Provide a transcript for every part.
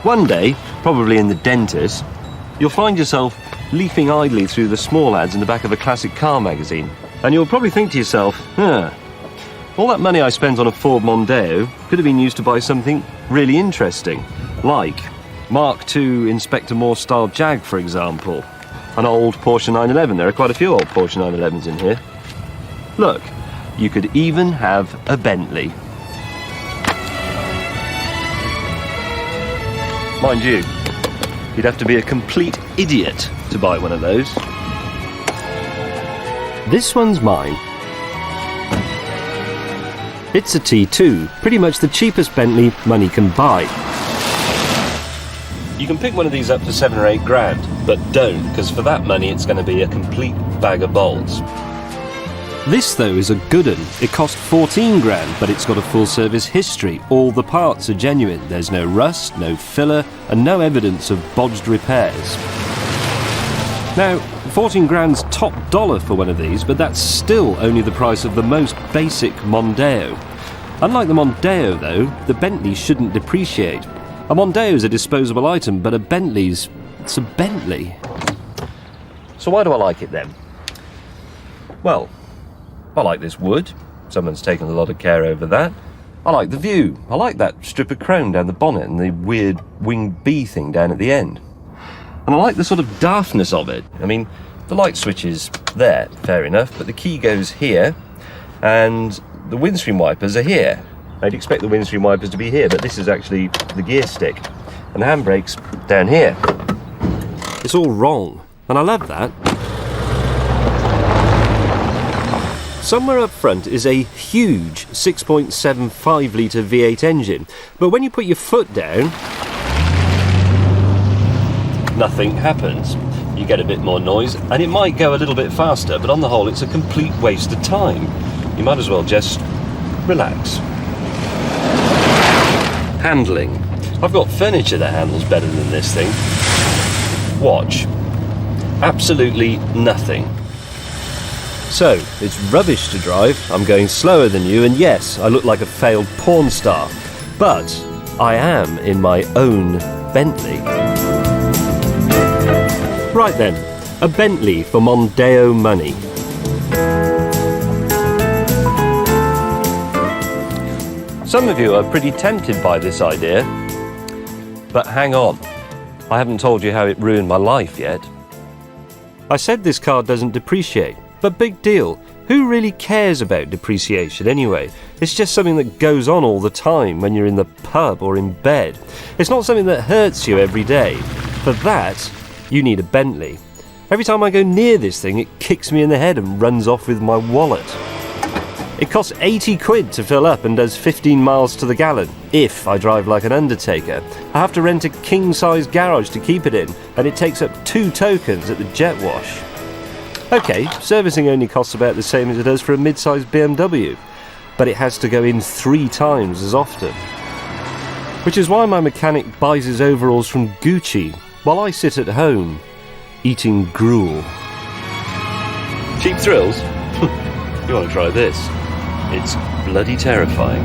One day, probably in the dentist, you'll find yourself leafing idly through the small ads in the back of a classic car magazine. And you'll probably think to yourself, all that money I spent on a Ford Mondeo could have been used to buy something really interesting, like Mark II Inspector Morse style Jag, for example. An old Porsche 911. There are quite a few old Porsche 911s in here. Look, you could even have a Bentley. Mind you, you'd have to be a complete idiot to buy one of those. This one's mine. It's a T2, pretty much the cheapest Bentley money can buy. You can pick one of these up for 7 or 8 grand, but don't, because for that money it's going to be a complete bag of bolts. This, though, is a good one. It cost 14 grand, but it's got a full service history. All the parts are genuine. There's no rust, no filler, and no evidence of bodged repairs. Now, 14 grand's top dollar for one of these, but that's still only the price of the most basic Mondeo. Unlike the Mondeo, though, the Bentley shouldn't depreciate. A Mondeo's a disposable item, but it's a Bentley. So why do I like it then? Well, I like this wood. Someone's taken a lot of care over that. I like the view. I like that strip of chrome down the bonnet and the weird winged bee thing down at the end. And I like the sort of daftness of it. I mean, the light switch is there, fair enough, but the key goes here, and the windscreen wipers are here. I'd expect the windscreen wipers to be here, but this is actually the gear stick, and the handbrake's down here. It's all wrong, and I love that. Somewhere up front is a huge 6.75 litre V8 engine, but when you put your foot down, nothing happens. You get a bit more noise, and it might go a little bit faster, but on the whole it's a complete waste of time. You might as well just relax. Handling. I've got furniture that handles better than this thing. Watch. Absolutely nothing. So, it's rubbish to drive, I'm going slower than you, and yes, I look like a failed porn star. But I am in my own Bentley. Right then, a Bentley for Mondeo money. Some of you are pretty tempted by this idea, but hang on, I haven't told you how it ruined my life yet. I said this car doesn't depreciate, but big deal. Who really cares about depreciation anyway? It's just something that goes on all the time when you're in the pub or in bed. It's not something that hurts you every day. For that, you need a Bentley. Every time I go near this thing, it kicks me in the head and runs off with my wallet. It costs 80 quid to fill up and does 15 miles to the gallon, if I drive like an undertaker. I have to rent a king-size garage to keep it in, and it takes up 2 tokens at the jet wash. Okay, servicing only costs about the same as it does for a mid-sized BMW, but it has to go in 3 times as often. Which is why my mechanic buys his overalls from Gucci, while I sit at home, eating gruel. Cheap thrills? You want to try this? It's bloody terrifying.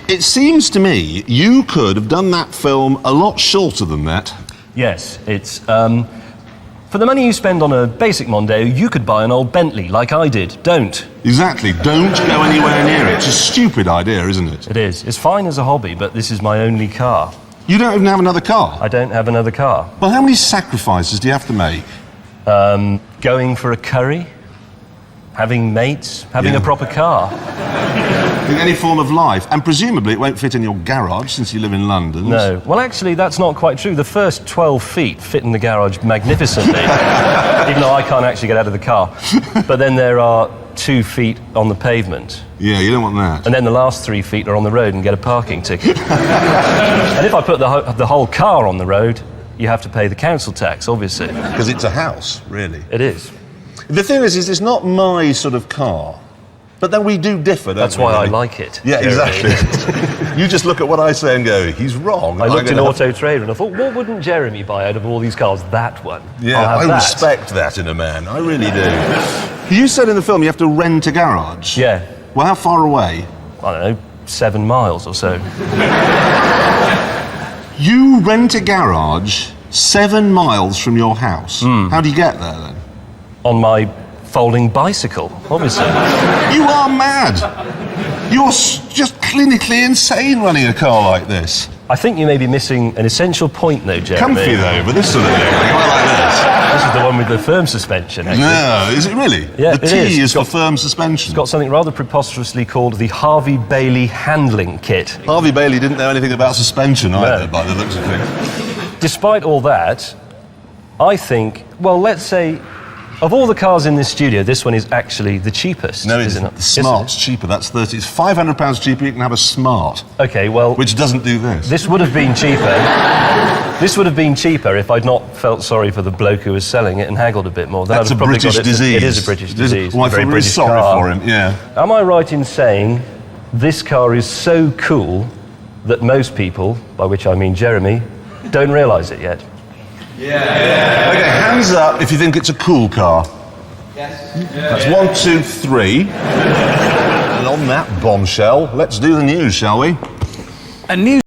It seems to me you could have done that film a lot shorter than that. Yes, it's, for the money you spend on a basic Mondeo, you could buy an old Bentley like I did. Don't. Exactly. Don't go anywhere near it. It's a stupid idea, isn't it? It is. It's fine as a hobby, but this is my only car. You don't even have another car? I don't have another car. Well, how many sacrifices do you have to make? Going for a curry, having mates, having a proper car. In any form of life. And presumably it won't fit in your garage since you live in London. No. Well, actually, that's not quite true. The first 12 feet fit in the garage magnificently, even though I can't actually get out of the car. But then there are 2 feet on the pavement. Yeah, you don't want that. And then the last 3 feet are on the road and get a parking ticket. And if I put the whole car on the road, you have to pay the council tax, obviously. Because it's a house, really. It is. The thing is it's not my sort of car. But then we do differ, don't we? That's why I like it. Yeah, exactly. You just look at what I say and go, he's wrong. I looked in Auto Trader and I thought, what wouldn't Jeremy buy out of all these cars? That one. Yeah, I respect that in a man. I really do. You said in the film you have to rent a garage. Yeah. Well, how far away? I don't know, 7 miles or so. You rent a garage 7 miles from your house. How do you get there, then? On my folding bicycle, obviously. You are mad. You're just clinically insane running a car like this. I think you may be missing an essential point, though, Jeremy. Comfy, though, but this sort of thing. Quite like this. This is the one with the firm suspension, actually. No, is it really? Yeah, the it T is for It's firm suspension. got something rather preposterously called the Harvey Bailey handling kit. Harvey Bailey didn't know anything about suspension either, No. by the looks of things. Despite all that, I think, well, let's say, of all the cars in this studio, this one is actually the cheapest, No, it's isn't it? the Smart's cheaper. That's 30. It's £500 cheaper. You can have a Smart, Okay, well, which doesn't do this. this would have been cheaper. This would have been cheaper if I'd not felt sorry for the bloke who was selling it and haggled a bit more. Then That's I'd a have probably British got it. disease. It is a British disease. Well, I a very feel really British sorry car. for him. Yeah. Am I right in saying this car is so cool that most people, by which I mean Jeremy, don't realise it yet? Okay, hands up if you think it's a cool car. Yes. That's 1, 2, 3. And on that bombshell, let's do the news, shall we? A news